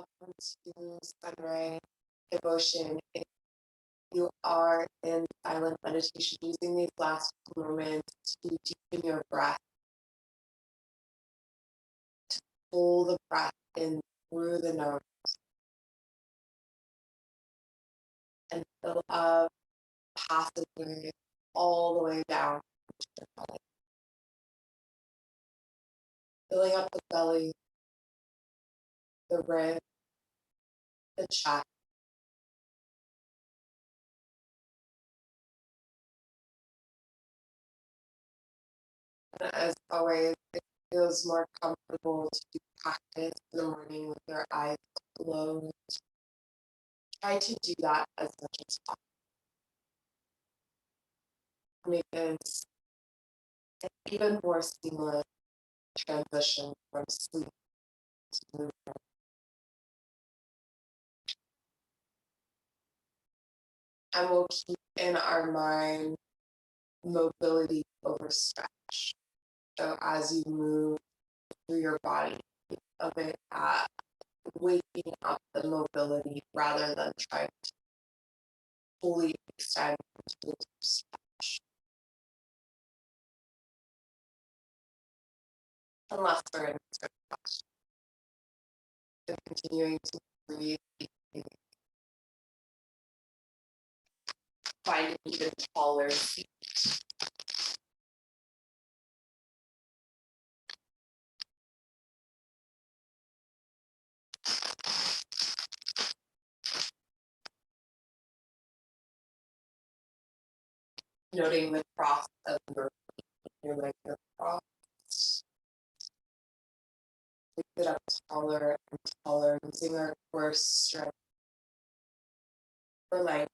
Welcome to Sunrise Devotion. If you are in silent meditation, using these last moments to deepen your breath, to pull the breath in through the nose and fill up passively all the way down to the belly. Filling up the belly, the ribs, the chest. And as always, it feels more comfortable to do practice in the morning with your eyes closed. Try to do that as much as possible. Make this an even more seamless transition from sleep to movement. And we'll keep in our mind mobility over stretch. So as you move through your body, think of it as waking up the mobility rather than trying to fully extend into stretch. Unless we're in stretch. So continuing to breathe deeply. Find an even taller seat. Noting the cross of your feet, your legs are crossed. Lift it up taller and taller, using our core strength for length.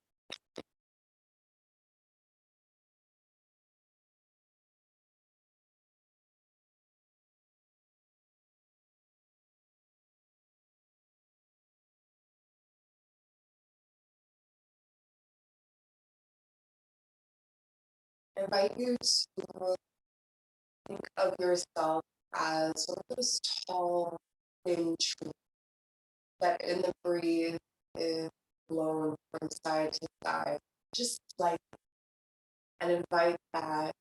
I invite you to think of yourself as one of those tall, thin trees that in the breeze is blown from side to side, just like, and invite that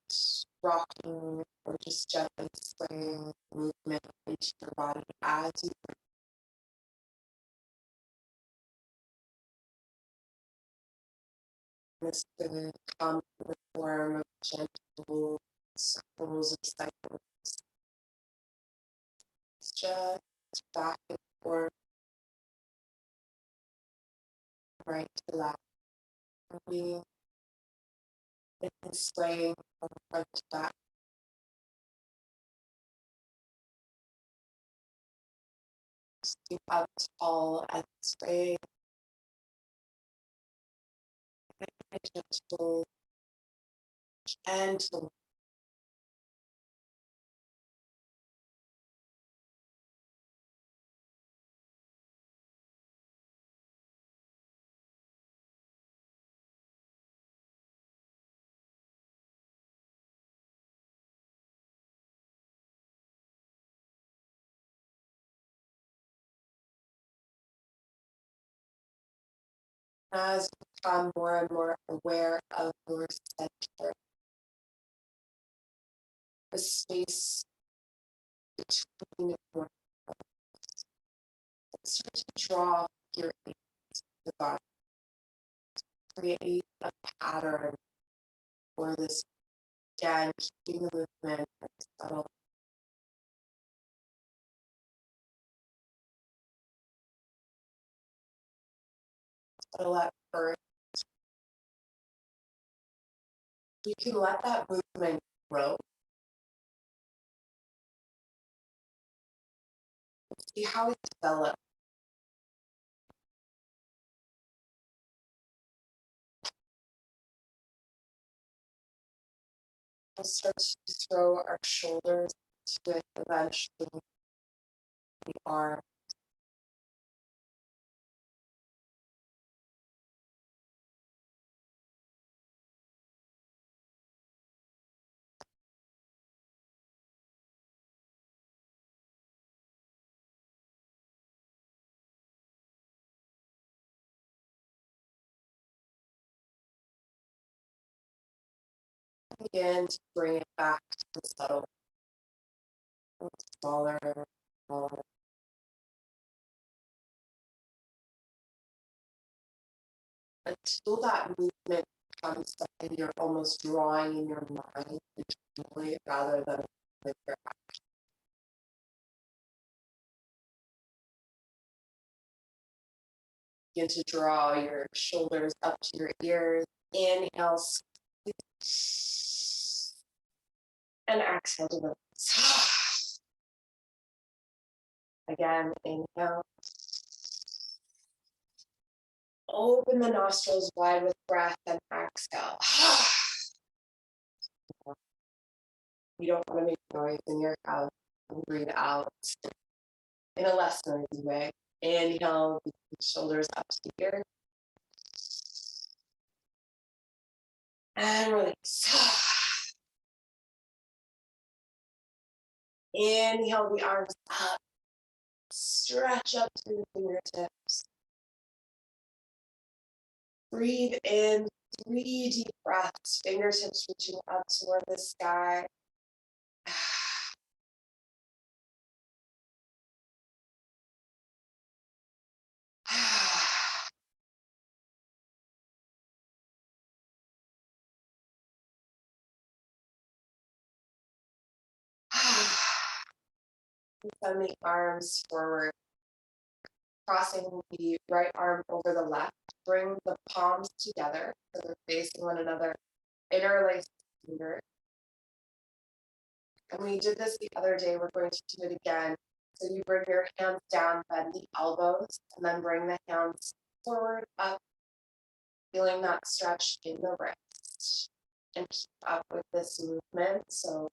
rocking or just gently swaying movement into your body as you this can come in the form of gentle circles of cycles. It's just back and forth, right to left. Moving and swaying from front to back. Keep up tall and swaying. Gentle, gentle. As you become more and more aware of your center, the space between your arms, start to draw your eyes to the body. Create a pattern for this, again, keeping the movement subtle. Subtle at first. You can let that movement grow. See how it develops. We'll start to throw our shoulders to it eventually. The arm. begin to bring it back to the subtle, smaller, smaller. Until that movement becomes something you're almost drawing in your mind internally rather than with your action. Begin to draw your shoulders up to your ears. Inhale, and exhale to release. Again, inhale. Open the nostrils wide with breath and exhale. You don't want to make noise in your mouth and breathe out in a less noisy way. Inhale, shoulders up to the ears. And release. Inhale the arms up. Stretch up through the fingertips. Breathe in 3 deep breaths, fingertips reaching up toward the sky. Send the arms forward, crossing the right arm over the left. Bring the palms together so they're facing one another. Interlace the fingers. And we did this the other day. We're going to do it again. So you bring your hands down, bend the elbows, and then bring the hands forward, up, feeling that stretch in the wrist. And keep up with this movement. So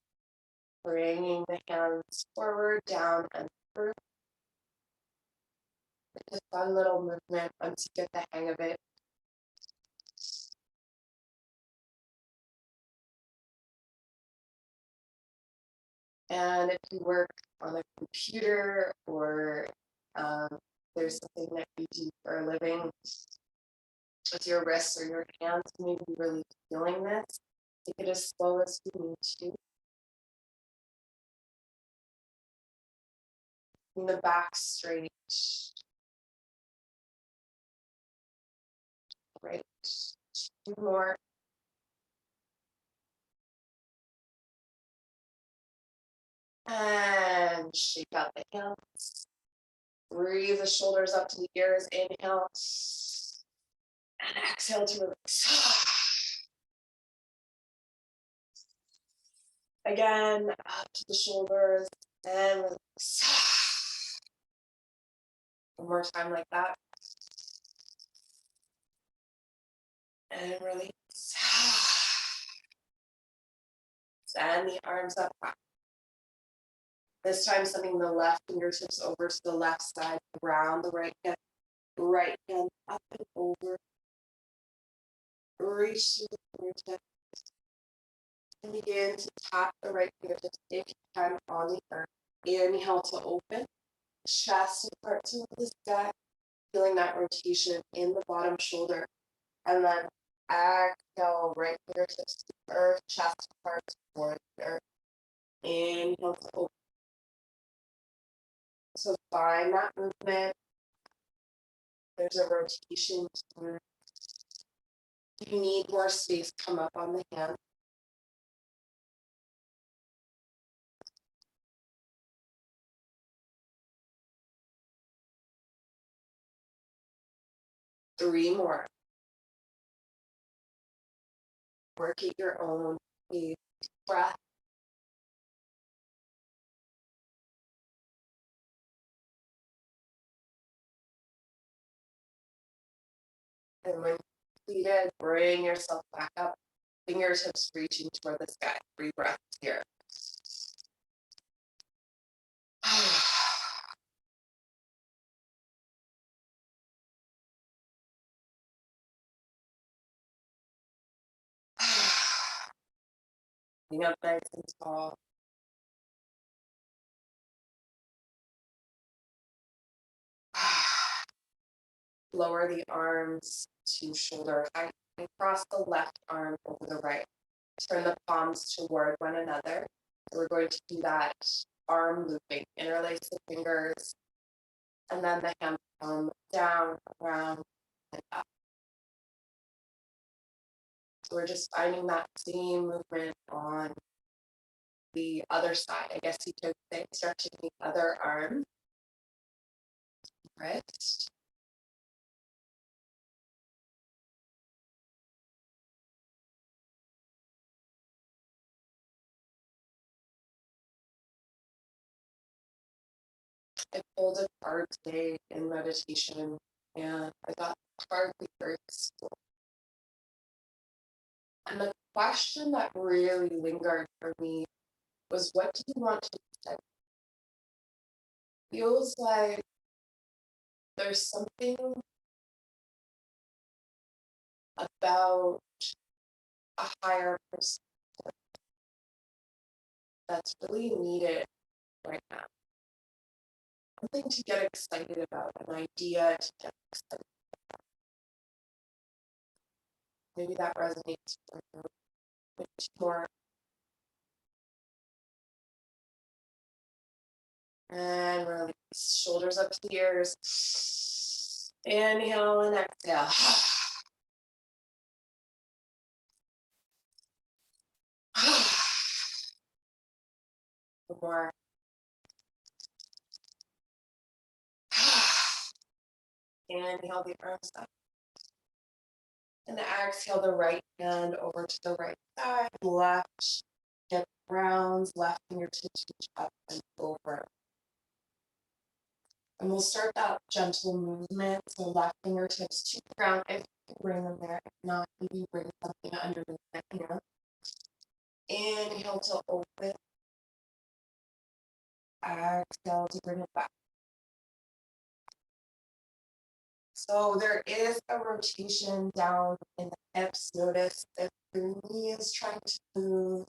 bringing the hands forward, down, and through. It's a fun little movement once you get the hang of it. And if you work on a computer or there's something that you do for a living with your wrists or your hands, you may be really feeling this. Take it as slow as you need to. Bring the back straight. Great. 2 more. And shake out the hands. Breathe the shoulders up to the ears. Inhale. And exhale to release. Again, up to the shoulders and release. One more time like that. And release. Send the arms up. This time, sending the left fingertips over to the left side, around the right hand up and over. Reach through the fingertips. And begin to tap the right fingertips if you can on the earth. Inhale to open. Chest apart to the sky. Feeling that rotation in the bottom shoulder. And then exhale, right fingertips to the earth, chest apart toward the earth. Inhale to open. So find that movement. There's a rotation here. If you need more space, come up on the hand. Three more. Work at your own pace. Breath. And when completed, bring yourself back up. Fingertips reaching toward the sky. 3 breaths here. Getting up nice and tall. Lower the arms to shoulder height and cross the left arm over the right. turn the palms toward one another. So we're going to do that arm looping, interlace the fingers, and then the hands come down, around, and up. So we're just finding that same movement on the other side. I guess you could say stretching the other arm, wrist. I pulled a card today in meditation, and I got the card reversed. And the question that really lingered for me was, what do you want to say? Feels like there's something about a higher perspective that's really needed right now. Something to get excited about, an idea to get excited about. Maybe that resonates for you. Much more. And release. Shoulders up to the ears. Inhale and exhale. One more. Inhale the arms up. And exhale the right hand over to the right side. Left hip rounds, left fingertips reach up and over. And we'll start that gentle movement. So left fingertips to the ground if you bring them there. If not, maybe bring something underneath the hand. Inhale to open. Exhale to bring it back. So there is a rotation down in the hips. Notice if your knee is trying to move,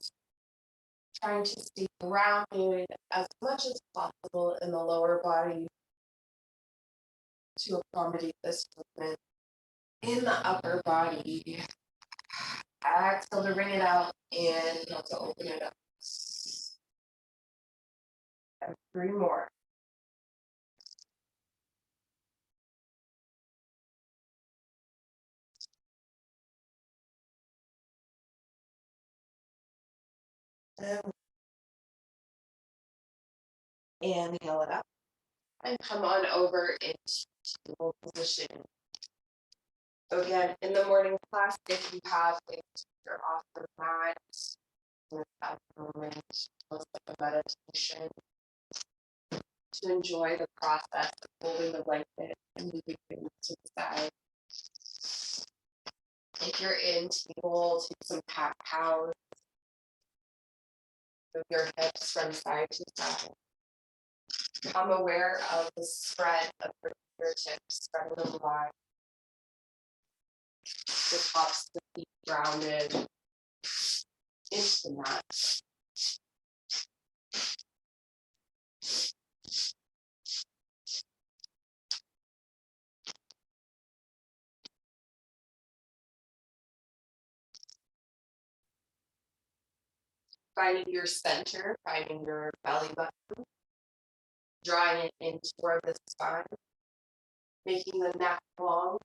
trying to stay grounded as much as possible in the lower body to accommodate this movement. In the upper body, exhale to bring it out, inhale to open it up. And 3 more. And inhale it up. And come on over into table position. So again, in the morning class, if you have things you're off the mat, at the moment, most of a meditation, to enjoy the process of holding the blanket and moving things to the side. If you're in table, take some cat cows. Move your hips from side to side. Become aware of the spread of your fingertips, spreading them wide. The tops of the feet grounded into the mat. Finding your center, finding your belly button, drawing it in toward the spine, making the neck long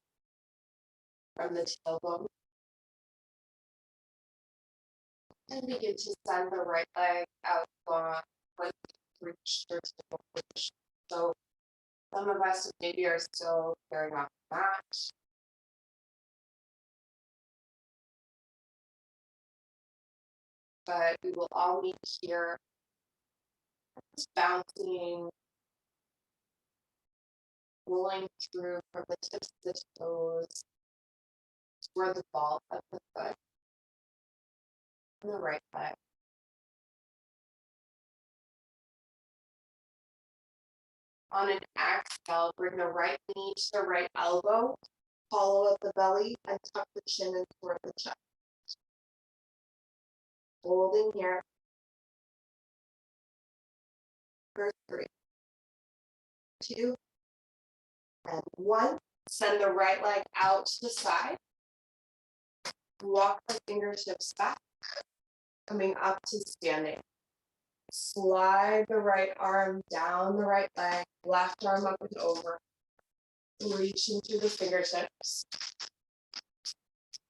from the tailbone. And begin to send the right leg out long, like reach your tail push. So some of us maybe are still carrying off the mat. But we will all meet here, just bouncing, rolling through from the tips of the toes toward the ball of the foot and the right leg. On an exhale, bring the right knee to the right elbow, hollow out the belly, and tuck the chin in toward the chest. Holding here for 3, 2, and 1. Send the right leg out to the side. Walk the fingertips back. Coming up to standing. Slide the right arm down the right leg, left arm up and over. Reaching through the fingertips.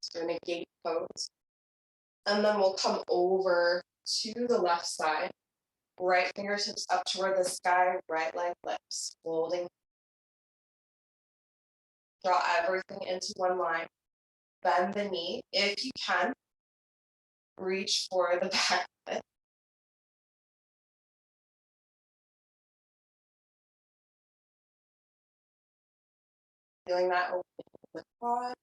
So in a gate pose. And then we'll come over to the left side. Right fingertips up toward the sky, right leg lifts. Holding. Draw everything into one line. Bend the knee. If you can, reach for the back foot. Feeling that open in the quad.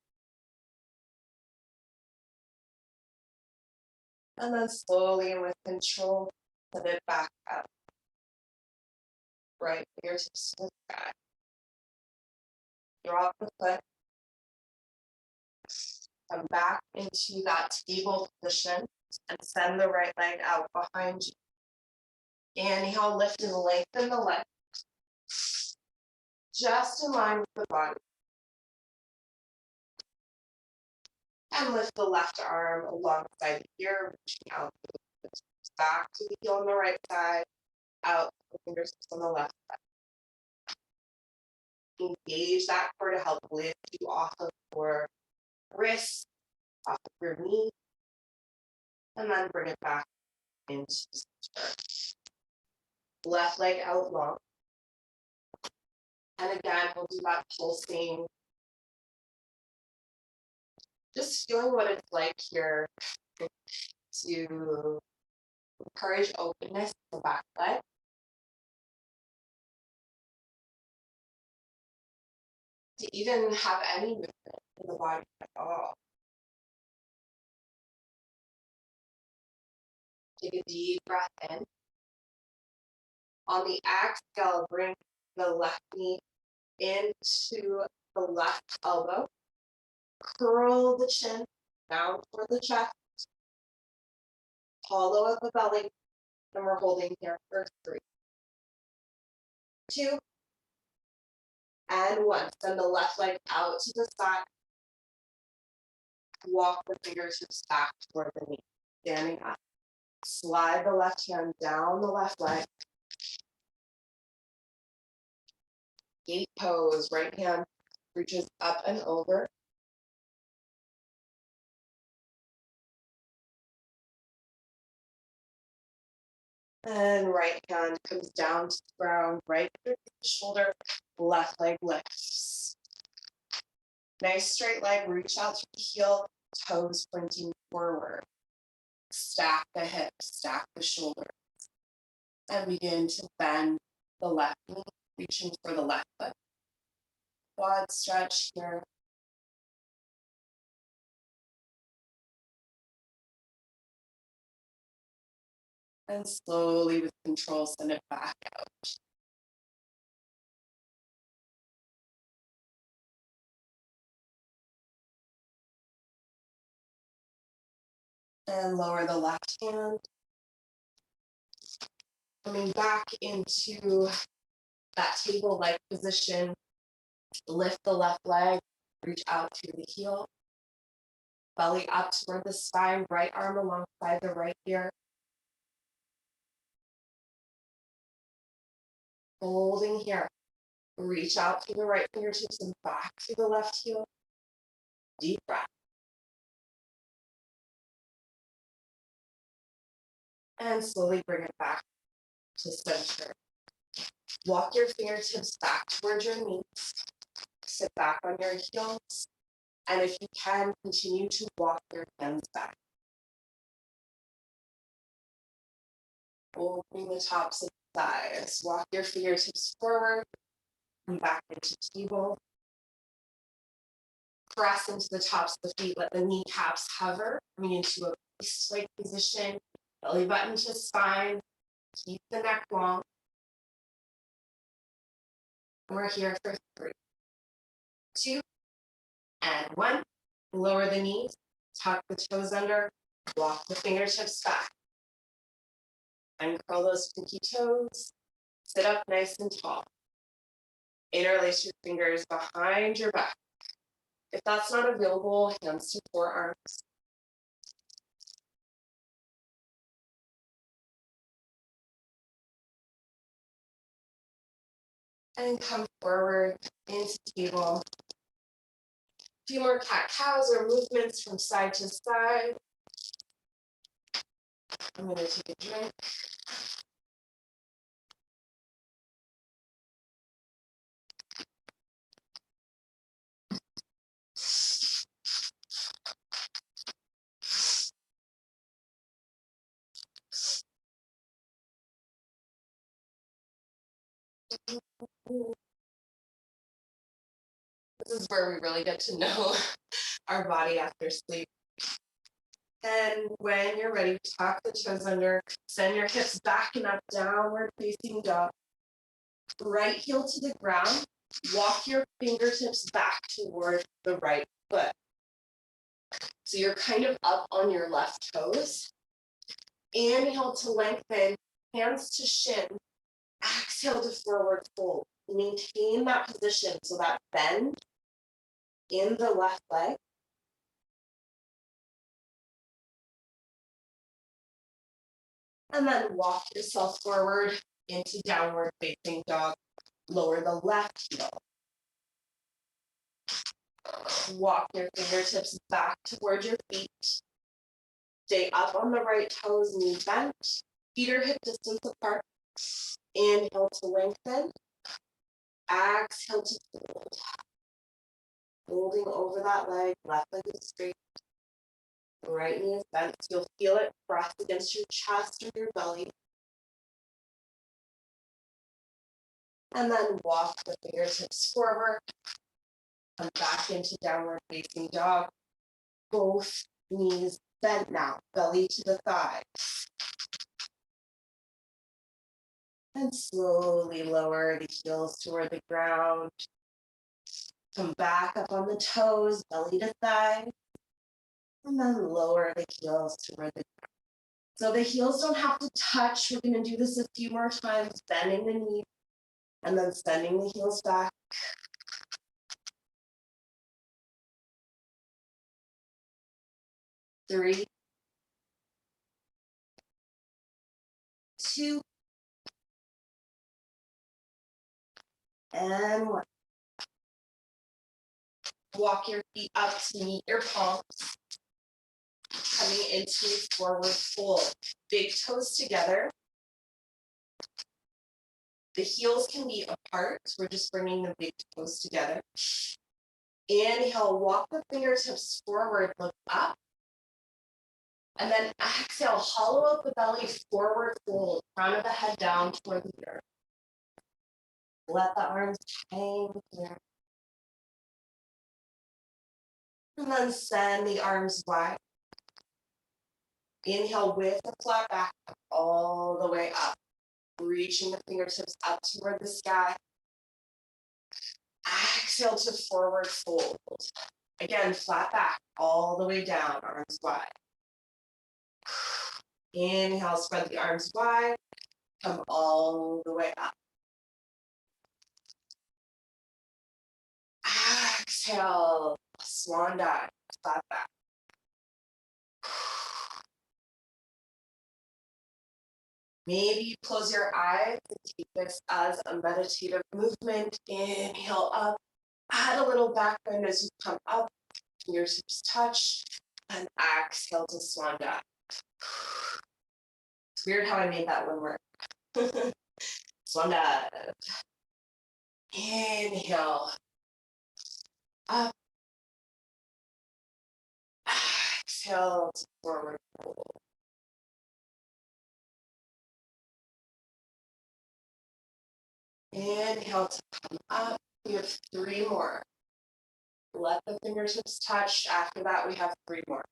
And then slowly and with control, set it back up. Right fingertips to the sky. Drop the foot. Come back into that table position and send the right leg out behind you. Inhale, lift and lengthen the leg. Just in line with the body. And lift the left arm alongside the ear, reaching out back to the heel on the right side, out the fingertips on the left side. Engage that core to help lift you off of your wrist, off of your knee, and then bring it back into center. Left leg out long. And again, we'll do that pulsing. Just feeling what it's like here to encourage openness in the back leg. To even have any movement in the body at all. Take a deep breath in. On the exhale, bring the left knee into the left elbow. Curl the chin down toward the chest. Hollow out the belly. And we're holding here for 3, 2, and 1. Send the left leg out to the side. Walk the fingertips back toward the knee. Standing up. Slide the left hand down the left leg. Gate pose. Right hand reaches up and over. And right hand comes down to the ground, right shoulder, left leg lifts. Nice straight leg, reach out to the heel, toes pointing forward. Stack the hips, stack the shoulders. And begin to bend the left knee, reaching for the left foot. Quad stretch here. And slowly with control, send it back out. And lower the left hand. Coming back into that table-like position. Lift the left leg, reach out to the heel. Belly up toward the spine, right arm alongside the right ear. Holding here. Reach out to the right fingertips and back to the left heel. Deep breath. And slowly bring it back to center. Walk your fingertips back towards your knees. Sit back on your heels. And if you can, continue to walk your hands back. Opening the tops of the thighs. Walk your fingertips forward and back into table. Press into the tops of the feet. Let the kneecaps hover. Coming into a waist-like position. Belly button to spine. Keep the neck long. We're here for 3, 2, and 1. Lower the knees. Tuck the toes under. Walk the fingertips back. Uncurl those pinky toes. Sit up nice and tall. Interlace your fingers behind your back. If that's not available, hands to forearms. And come forward into table. A few more cat-cows or movements from side to side. I'm going to take a drink. This is where we really get to know our body after sleep. And when you're ready, tuck the toes under, send your hips back and up, downward facing dog. Right heel to the ground, walk your fingertips back toward the right foot. So you're kind of up on your left toes. Inhale to lengthen, hands to shin. Exhale to forward fold. Maintain that position, so that bend in the left leg. And then walk yourself forward into downward facing dog. Lower the left heel. Walk your fingertips back toward your feet. Stay up on the right toes, knee bent. Feet are hip distance apart. Inhale to lengthen. Exhale to fold. Folding over that leg, left leg is straight. Right knee is bent. You'll feel it press against your chest or your belly. And then walk the fingertips forward. Come back into downward facing dog. Both knees bent now, belly to the thigh. And slowly lower the heels toward the ground. Come back up on the toes, belly to thigh. And then lower the heels toward the ground. So the heels don't have to touch. We're going to do this a few more times, bending the knee and then sending the heels back. 3, 2, and 1. Walk your feet up to meet your palms. Coming into forward fold. Big toes together. The heels can be apart. We're just bringing the big toes together. Inhale, walk the fingertips forward, look up. And then exhale, hollow out the belly, forward fold, crown of the head down toward the earth. Let the arms hang here. And then send the arms wide. Inhale with the flat back all the way up. Reaching the fingertips up toward the sky. Exhale to forward fold. Again, flat back all the way down, arms wide. Inhale, spread the arms wide. Come all the way up. Exhale, swan dive, flat back. Maybe close your eyes and take this as a meditative movement. Inhale up, add a little back bend as you come up, fingertips touch, and exhale to swan dive. It's weird how I made that one work. Swan dive. Inhale, up, exhale to forward fold. Inhale to come up. We have 3 more. Let the fingertips touch. After that, we have 3 more.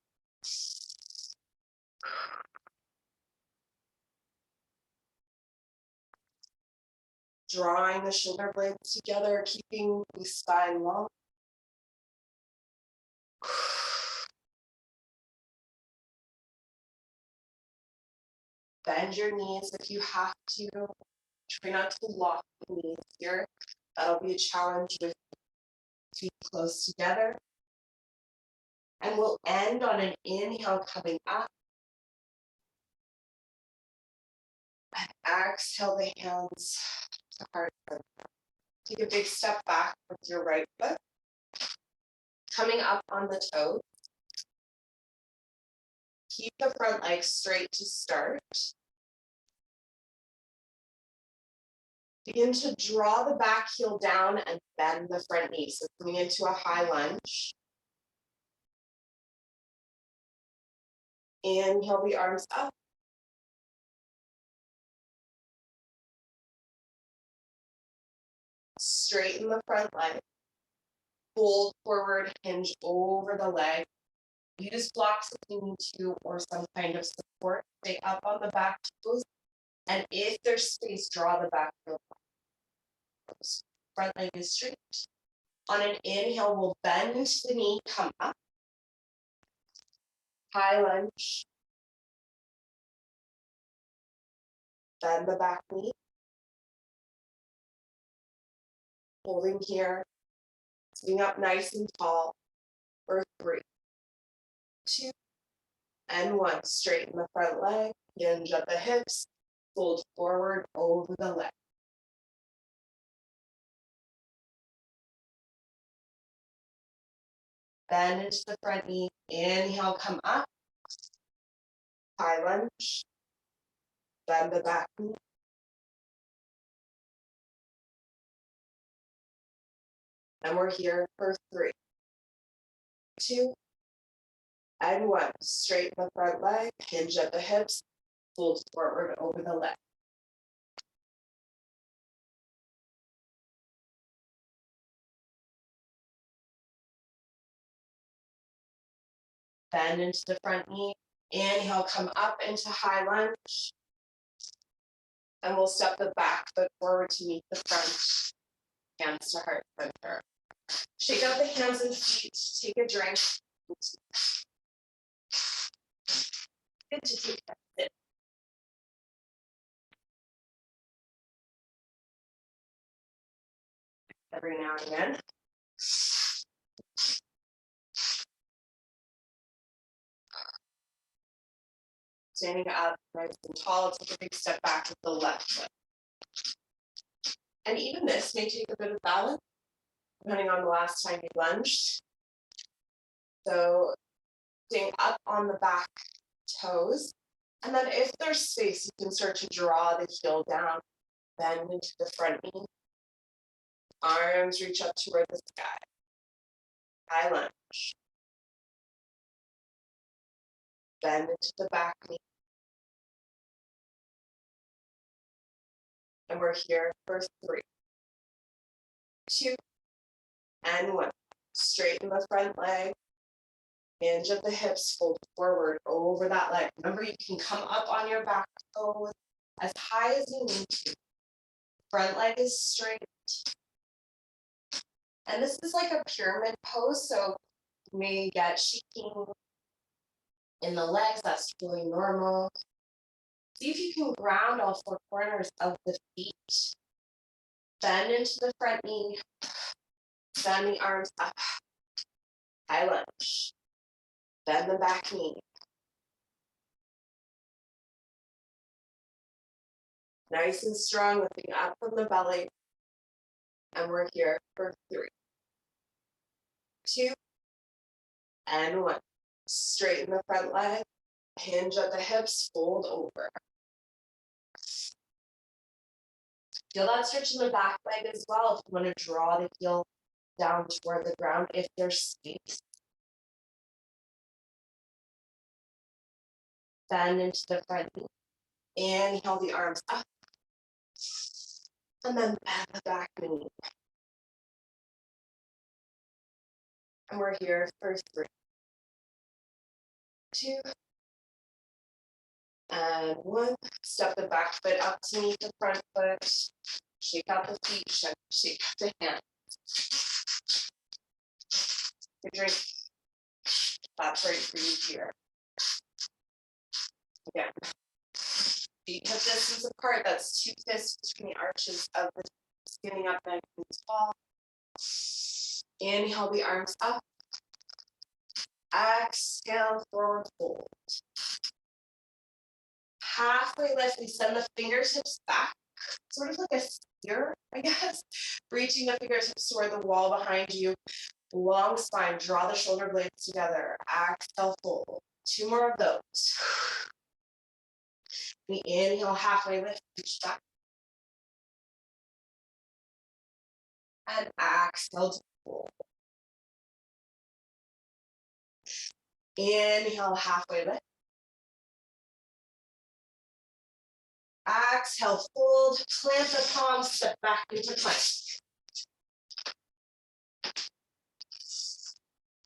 Drawing the shoulder blades together, keeping the spine long. Bend your knees if you have to. Try not to lock the knees here. That'll be a challenge with feet close together. And we'll end on an inhale coming up. And exhale the hands to heart center. Take a big step back with your right foot. Coming up on the toes. Keep the front leg straight to start. Begin to draw the back heel down and bend the front knee. So coming into a high lunge. Inhale the arms up. Straighten the front leg. Fold forward, hinge over the leg. Use blocks if you need to or some kind of support. Stay up on the back toes. And if there's space, draw the back heel. Front leg is straight. On an inhale, we'll bend the knee, come up. High lunge. Bend the back knee. Holding here. Sitting up nice and tall for 3, 2, and 1. Straighten the front leg, hinge at the hips, fold forward over the leg. Bend into the front knee. Inhale, come up. High lunge. Bend the back knee. And we're here for 3, 2, and 1. Straighten the front leg, hinge at the hips, fold forward over the leg. Bend into the front knee. Inhale, come up into high lunge. And we'll step the back foot forward to meet the front. Hands to heart center. Shake out the hands and feet. Take a drink. Good to take that sit. Every now and again. Standing up nice and tall, take a big step back with the left foot. And even this may take a bit of balance, depending on the last time you lunged. So staying up on the back toes. And then if there's space, you can start to draw the heel down, bend into the front knee. Arms reach up toward the sky. High lunge. Bend into the back knee. And we're here for 3, 2, and 1. Straighten the front leg. Hinge at the hips, fold forward over that leg. Remember, you can come up on your back toes as high as you need to. Front leg is straight. And this is like a pyramid pose, so you may get shaking in the legs. That's really normal. See if you can ground all 4 corners of the feet. Bend into the front knee. Bend the arms up. High lunge. Bend the back knee. Nice and strong, lifting up from the belly. And we're here for 3, 2, and 1. Straighten the front leg. Hinge at the hips, fold over. Feel that stretch in the back leg as well if you want to draw the heel down toward the ground if there's space. Bend into the front knee. Inhale the arms up. And then bend the back knee. And we're here for 3, 2, and 1. Step the back foot up to meet the front foot. Shake out the feet, shake out the hands. Good drink. That's right for you here. Again. Feet hip distance apart. That's 2 fists between the arches of the skinning up nice and tall. Inhale the arms up. Exhale, forward fold. Halfway lift, we send the fingertips back. sort of like a spear, I guess. Reaching the fingertips toward the wall behind you. Long spine, draw the shoulder blades together. Exhale, fold. 2 more of those. We inhale, halfway lift, reach back. And exhale to fold. Inhale, halfway lift. Exhale, fold, plant the palms, step back into plank.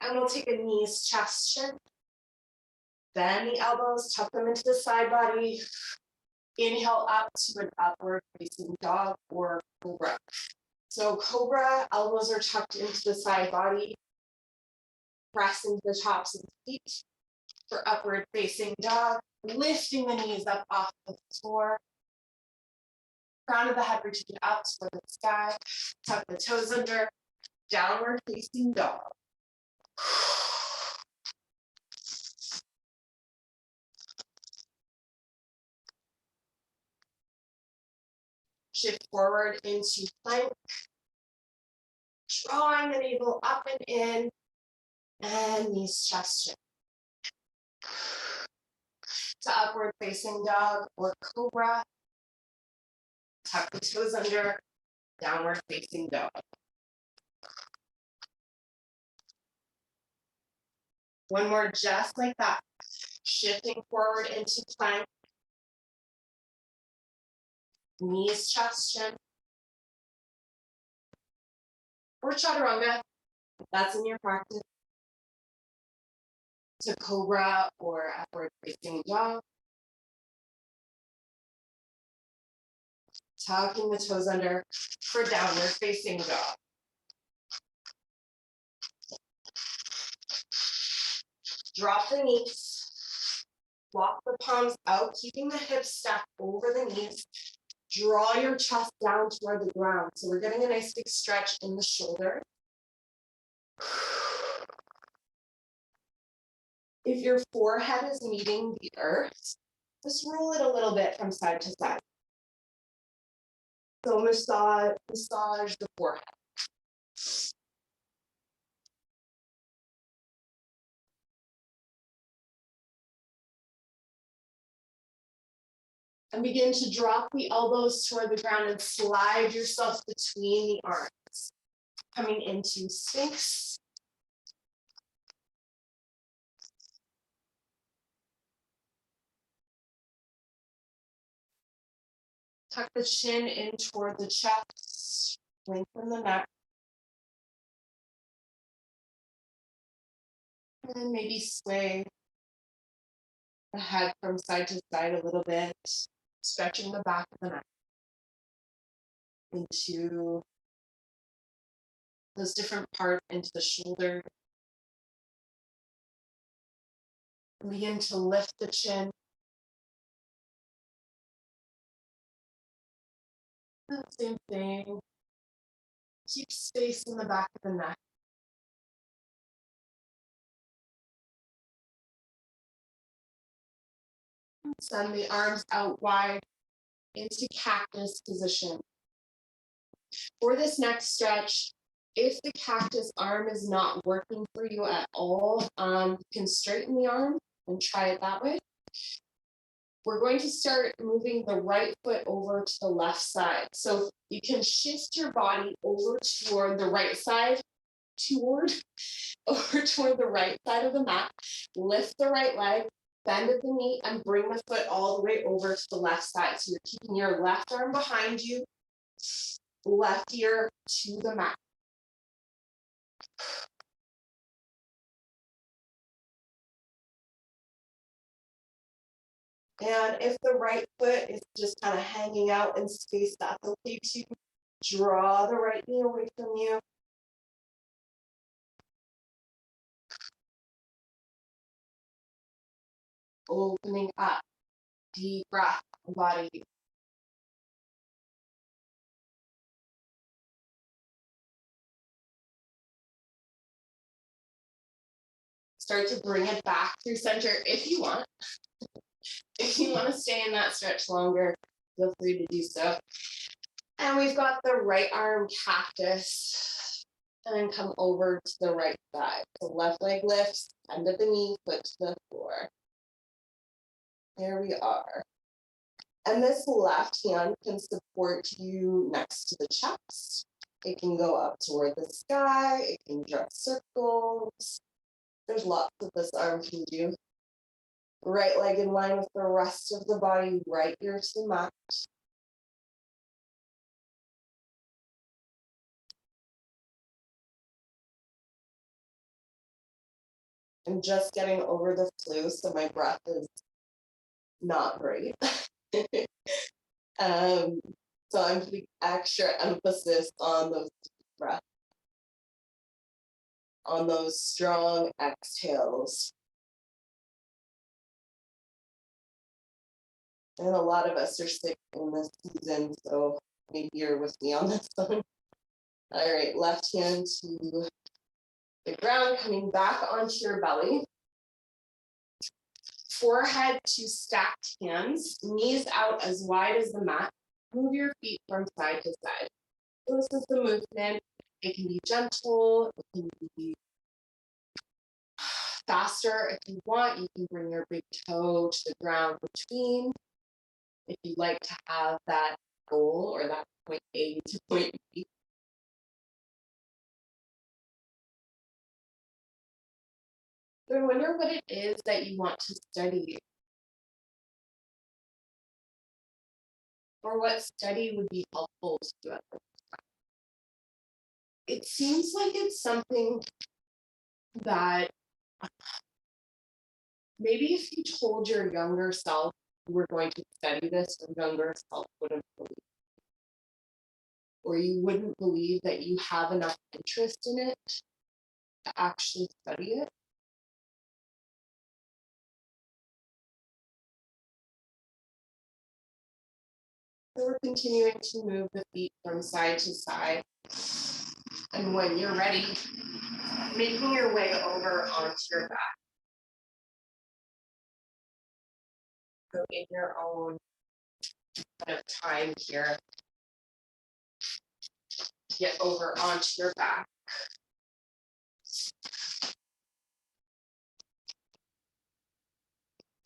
And we'll take a knees, chest, chin. Bend the elbows, tuck them into the side body. Inhale up to an upward facing dog or cobra. So cobra, elbows are tucked into the side body. Press into the tops of the feet. For upward facing dog, lifting the knees up off the floor. Crown of the head reaching up toward the sky. Tuck the toes under. Downward facing dog. Shift forward into plank. Drawing the navel up and in. And knees, chest, chin. To upward facing dog or cobra. Tuck the toes under. Downward facing dog. One more just like that. Shifting forward into plank. Knees, chest, chin. Or chaturanga, if that's in your practice. To cobra or upward facing dog. Tucking the toes under for downward facing dog. Drop the knees. Walk the palms out, keeping the hips stacked over the knees. Draw your chest down toward the ground. So we're getting a nice big stretch in the shoulder. If your forehead is meeting the earth, just roll it a little bit from side to side. So massage the forehead. And begin to drop the elbows toward the ground and slide yourself between the arms. Coming into Sphinx. Tuck the chin in toward the chest. Lengthen the neck. And maybe sway the head from side to side a little bit. Stretching the back of the neck into those different parts, into the shoulder. And begin to lift the chin. And same thing. Keep space in the back of the neck. Send the arms out wide into cactus position. For this next stretch, if the cactus arm is not working for you at all, you can straighten the arm and try it that way. We're going to start moving the right foot over to the left side. So you can shift your body over toward the right side, toward the right side of the mat. Lift the right leg, bend at the knee, and bring the foot all the way over to the left side. So you're keeping your left arm behind you, left ear to the mat. And if the right foot is just kind of hanging out in space, that's okay too. Draw the right knee away from you. Opening up. Deep breath, body. Start to bring it back through center if you want. If you want to stay in that stretch longer, feel free to do so. And we've got the right arm cactus. And then come over to the right side. So left leg lifts, end of the knee, foot to the floor. There we are. And this left hand can support you next to the chest. It can go up toward the sky. It can draw circles. There's lots that this arm can do. Right leg in line with the rest of the body, right ear to the mat. I'm just getting over the flu, so my breath is not great. So I'm putting extra emphasis on those deep breaths, on those strong exhales. And a lot of us are sick in this season, so maybe you're with me on this one. All right, left hand to the ground, coming back onto your belly. Forehead to stacked hands, knees out as wide as the mat. Move your feet from side to side. So this is the movement. It can be gentle, it can be faster if you want. You can bring your big toe to the ground between. If you'd like to have that goal or that point A to point B. So I wonder what it is that you want to study, or what study would be helpful to you at this time. It seems like it's something that maybe if you told your younger self you were going to study this, your younger self wouldn't believe, or you wouldn't believe that you have enough interest in it to actually study it. So we're continuing to move the feet from side to side. And when you're ready, making your way over onto your back. So in your own kind of time here, get over onto your back.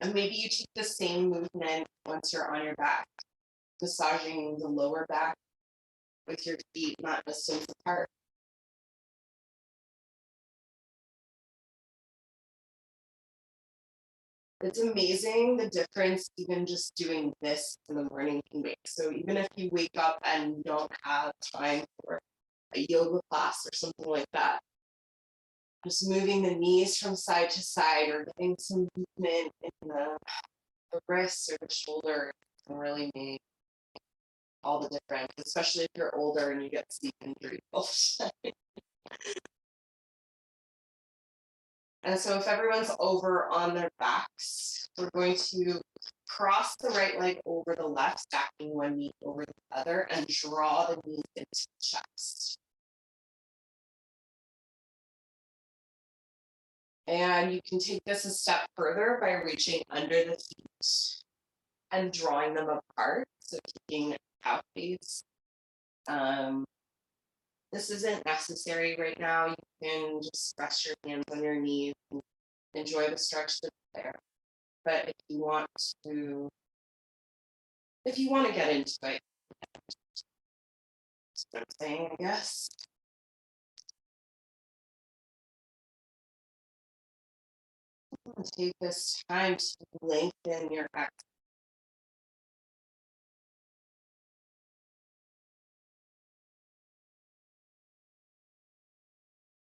And maybe you take the same movement once you're on your back, massaging the lower back with your feet not distance apart. It's amazing the difference even just doing this in the morning can make. So even if you wake up and you don't have time for a yoga class or something like that, just moving the knees from side to side or getting some movement in the wrists or the shoulder can really make all the difference, especially if you're older and you get sleep injury all the time. And so if everyone's over on their backs, we're going to cross the right leg over the left, stacking one knee over the other, and draw the knees into the chest. And you can take this a step further by reaching under the feet and drawing them apart. So keeping out face. This isn't necessary right now. You can just rest your hands on your knees and enjoy the stretch that's there. But if you want to get into it, that's what I'm saying, I guess. Take this time to lengthen your back.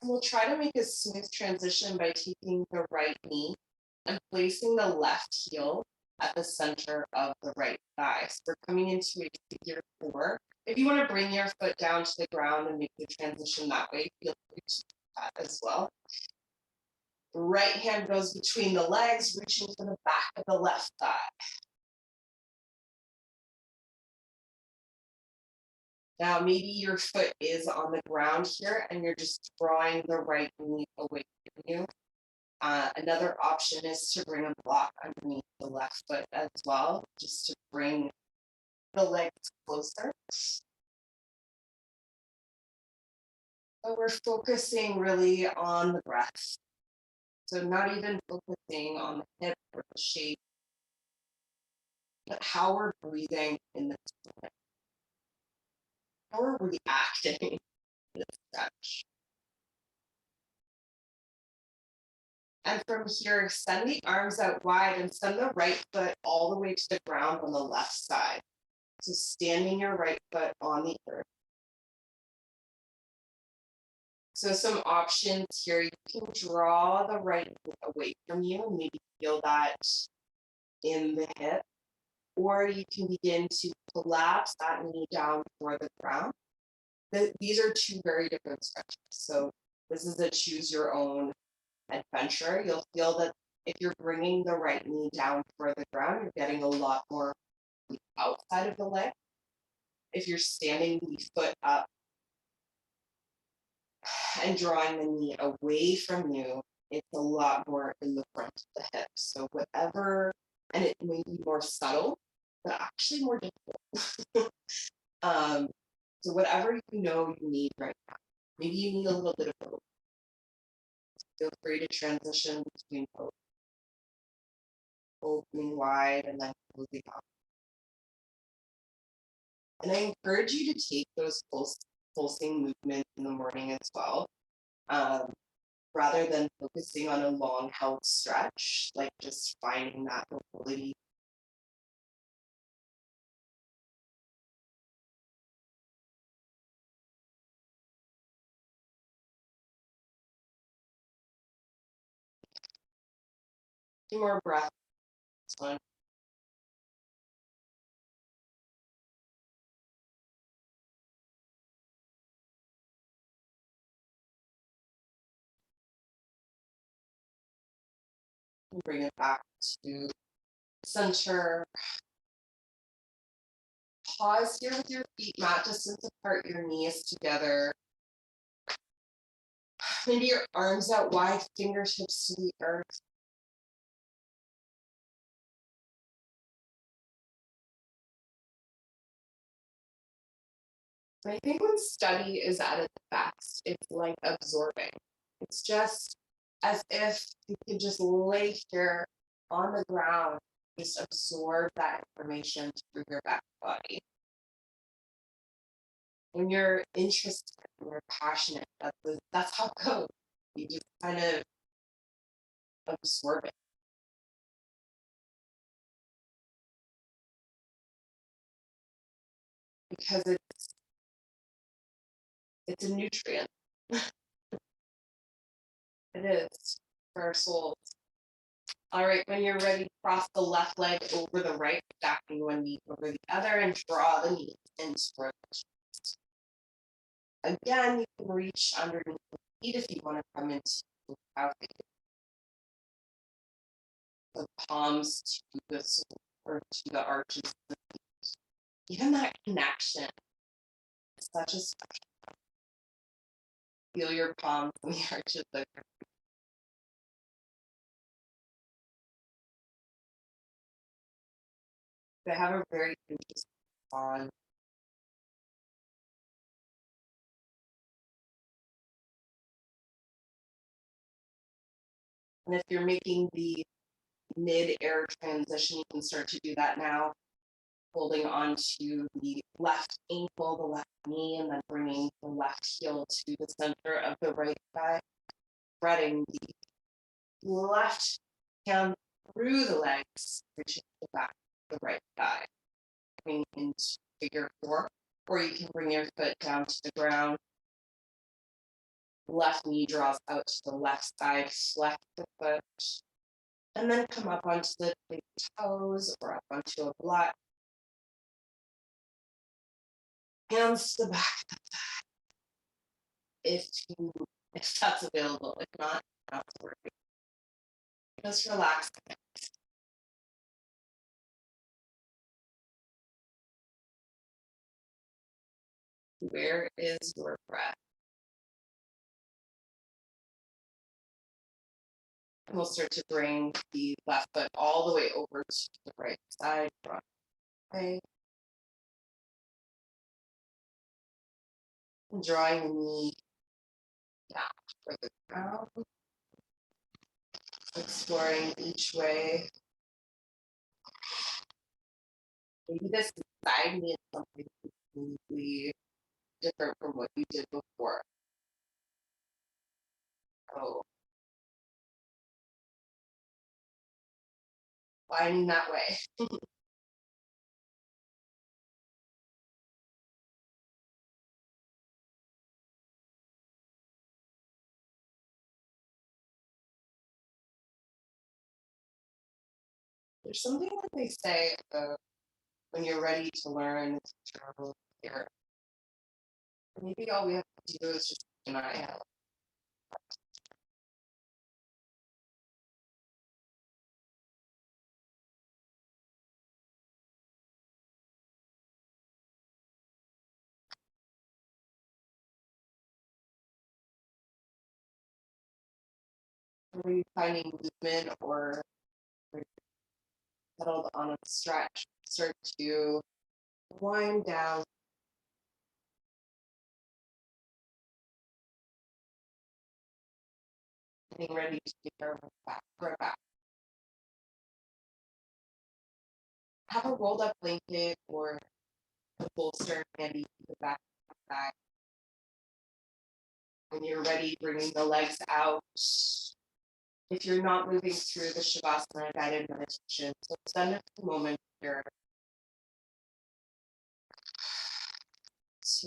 We'll try to make a smooth transition by taking the right knee and placing the left heel at the center of the right thigh. So we're coming into a figure 4. If you want to bring your foot down to the ground and make the transition that way, feel free to do that as well. The right hand goes between the legs, reaching for the back of the left thigh. Now, maybe your foot is on the ground here and you're just drawing the right knee away from you. Another option is to bring a block underneath the left foot as well, just to bring the legs closer. But we're focusing really on the breath. So not even focusing on the hip or the shape, but how we're breathing in this moment. How we're reacting to this stretch. And from here, send the arms out wide and send the right foot all the way to the ground on the left side. So standing your right foot on the earth. So some options here, you can draw the right foot away from you, maybe feel that in the hip, or you can begin to collapse that knee down toward the ground. These are two very different stretches. So this is a choose your own adventure. You'll feel that if you're bringing the right knee down toward the ground, you're getting a lot more outside of the leg. If you're standing the foot up and drawing the knee away from you, it's a lot more in the front of the hip. So whatever, and it may be more subtle, but actually more difficult. So whatever you know you need right now. Maybe you need a little bit of both. Feel free to transition between both. Opening wide and then closing up. And I encourage you to take those pulsing movements in the morning as well. Rather than focusing on a long held stretch, like just finding that mobility. Two more breaths. One. Bring it back to center. Pause here with your feet mat distance apart, your knees together. Maybe your arms out wide, fingertips to the earth. I think when study is at its best, it's like absorbing. It's just as if you could just lay here on the ground, just absorb that information through your back body. When you're interested, when you're passionate, that's how it goes. You just kind of absorb it. Because it's a nutrient. It is for our souls. All right, when you're ready, cross the left leg over the right, stacking one knee over the other, and draw the knee into the chest. Again, you can reach underneath the feet if you want to come into cow face. The palms to the sole or to the arches of the feet. Even that connection is such a special. Feel your palms and the arches of your feet. They have a very interesting bond. And if you're making the mid-air transition, you can start to do that now, holding onto the left ankle, the left knee, and then bringing the left heel to the center of the right thigh, spreading the left hand through the legs, reaching the back of the right thigh, coming into figure 4, or you can bring your foot down to the ground. Left knee draws out to the left side, flex the foot, and then come up onto the big toes or up onto a block. Hands to the back of the thigh, if that's available. If not, not to worry. Just relax. Where is your breath? And we'll start to bring the left foot all the way over to the right side. Okay. And drawing the knee down for the ground, exploring each way. Maybe this side knee is something completely different from what you did before. Oh, winding that way. There's something that they say when you're ready to learn to travel here. Maybe all we have to do is just deny it. Are you finding movement or settled on a stretch? Start to wind down. Getting ready to take your back, throw back. Have a rolled up blanket or a bolster handy to the back of the bag. When you're ready, bringing the legs out. If you're not moving through the Savasana guided meditation, so spend a few moments here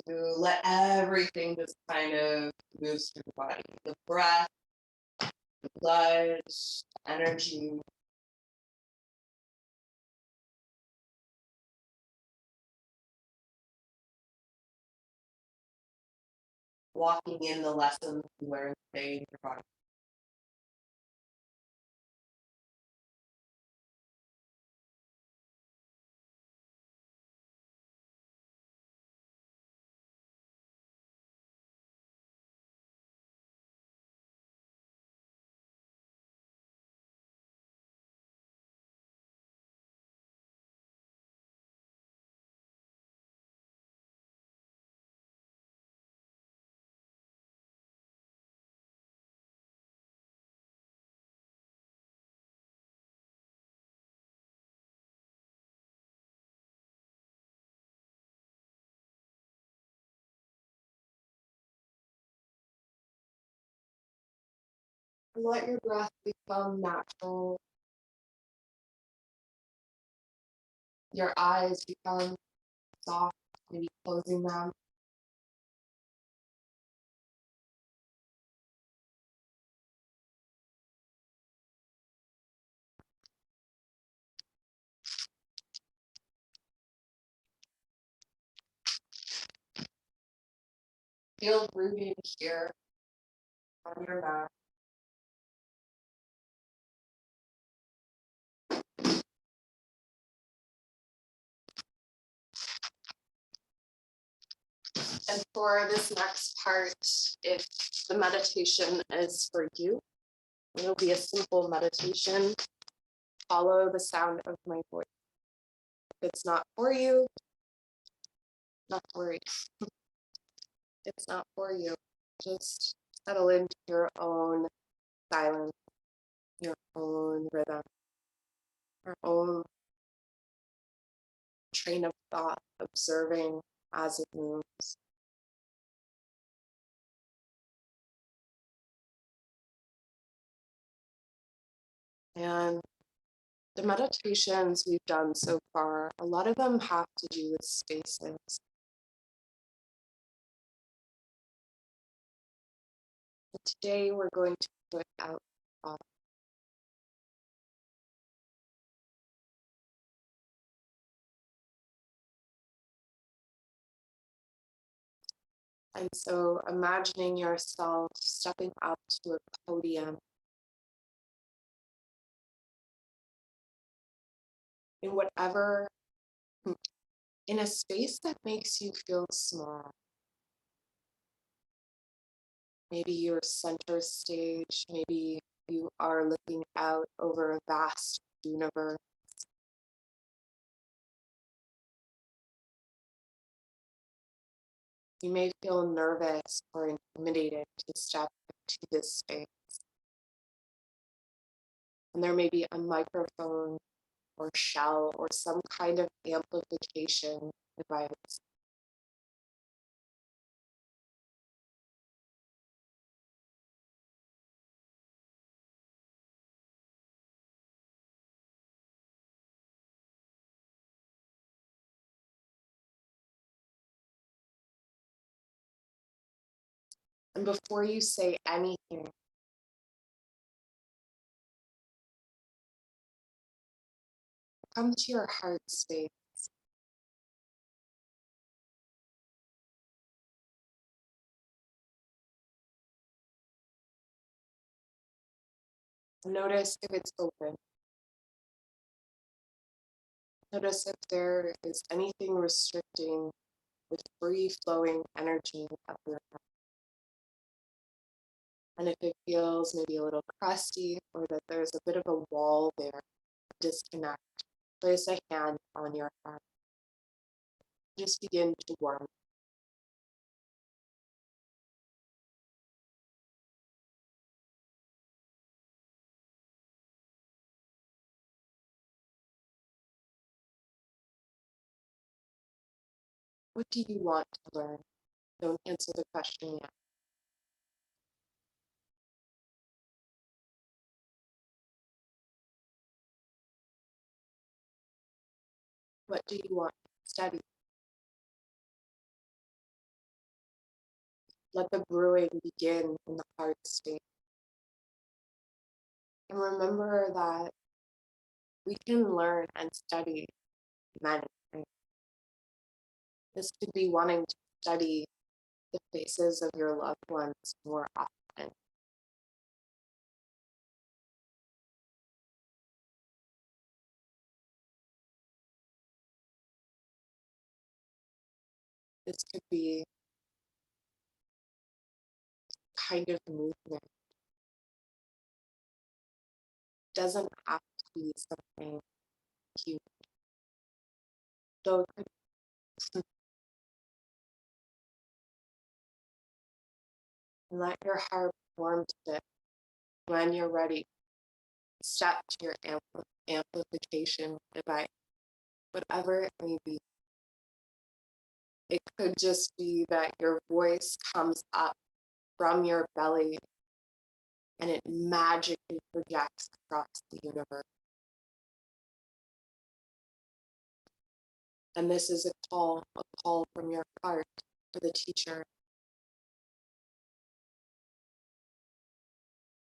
to let everything just kind of move through the body. The breath, the blood, the energy. Walking in the lessons you learn today in your body. Let your breath become natural. Your eyes become soft, maybe closing them. Feel rooted here on your mat. And for this next part, if the meditation is for you, it'll be a simple meditation. Follow the sound of my voice. If it's not for you, not worry. It's not for you. Just settle into your own silence, your own rhythm, your own train of thought, observing as it moves. And the meditations we've done so far, a lot of them have to do with spaces. But today we're going to put out thought. And so imagining yourself stepping up to a podium in whatever, in a space that makes you feel small. Maybe you're center stage, maybe you are looking out over a vast universe. You may feel nervous or intimidated to step into this space. And there may be a microphone or shell or some kind of amplification device. And before you say anything, come to your heart space. Notice if it's open. Notice if there is anything restricting the free flowing energy of your heart. And if it feels maybe a little crusty or that there's a bit of a wall there, disconnect, place a hand on your heart. Just begin to warm. What do you want to learn? Don't answer the question yet. What do you want to study? Let the brewing begin in the heart space. And remember that we can learn and study many things. This could be wanting to study the faces of your loved ones more often. This could be kind of movement. It doesn't have to be something cute. Though it could let your heart warm to it. When you're ready, step to your amplification device, whatever it may be. It could just be that your voice comes up from your belly and it magically projects across the universe. And this is a call from your heart to the teacher.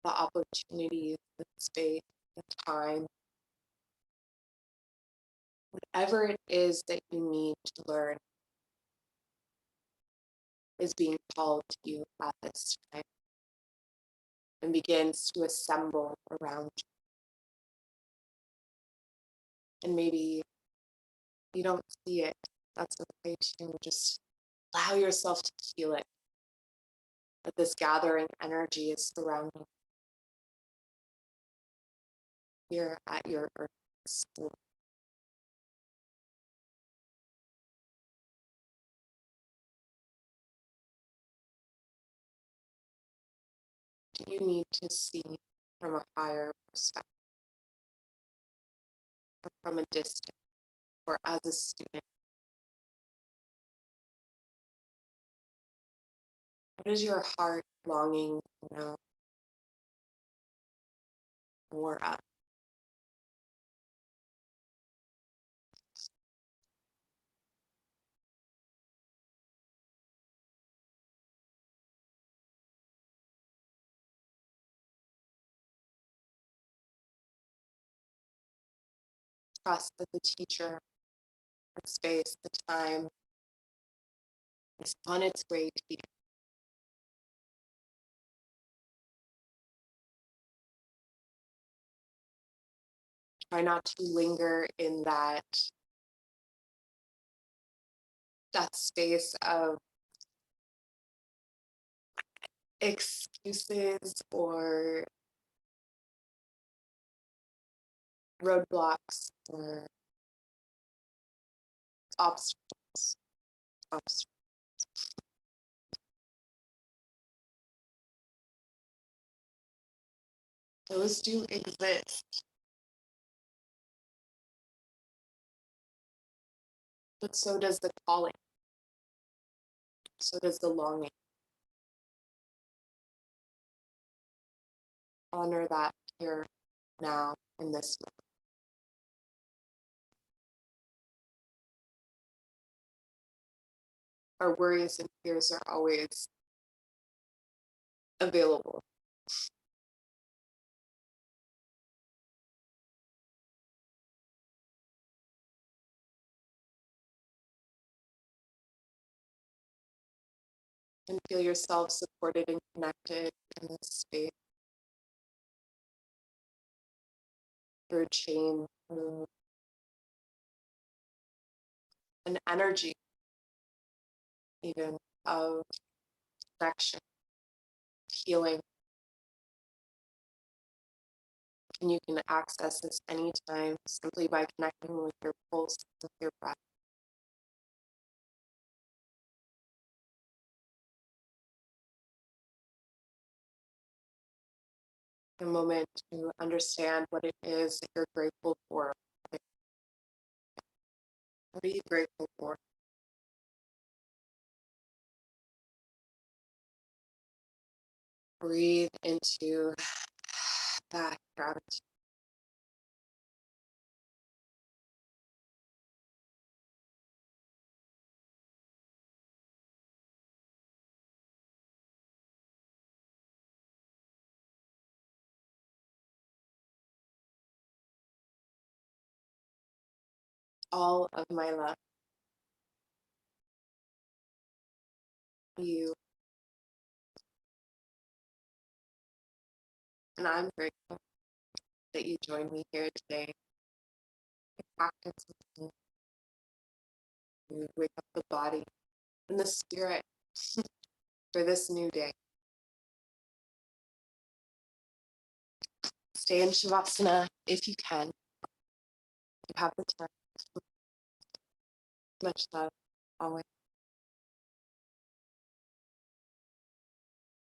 The opportunities, the space, the time, whatever it is that you need to learn is being called to you at this time and begins to assemble around you. And maybe you don't see it, that's okay too. Just allow yourself to feel it, that this gathering energy is surrounding here at your earth school. Do you need to see from a higher perspective, or from a distance, or as a student? What is your heart longing to know more of? Trust that the teacher, the space, the time is on its way to you. Try not to linger in that space of excuses or roadblocks or obstacles. Those do exist. But so does the calling. So does the longing. Honor that here, now, in this moment. Our worries and fears are always available. And feel yourself supported and connected in this space. Through chain, through an energy, even of connection, healing. And you can access this anytime simply by connecting with your pulse, with your breath. A moment to understand what it is that you're grateful for. What are you grateful for? Breathe into that gratitude. All of my love. You. And I'm grateful that you joined me here today. To practice with me. To wake up the body and the spirit for this new day. Stay in Savasana if you can. You have the time. Much love, always.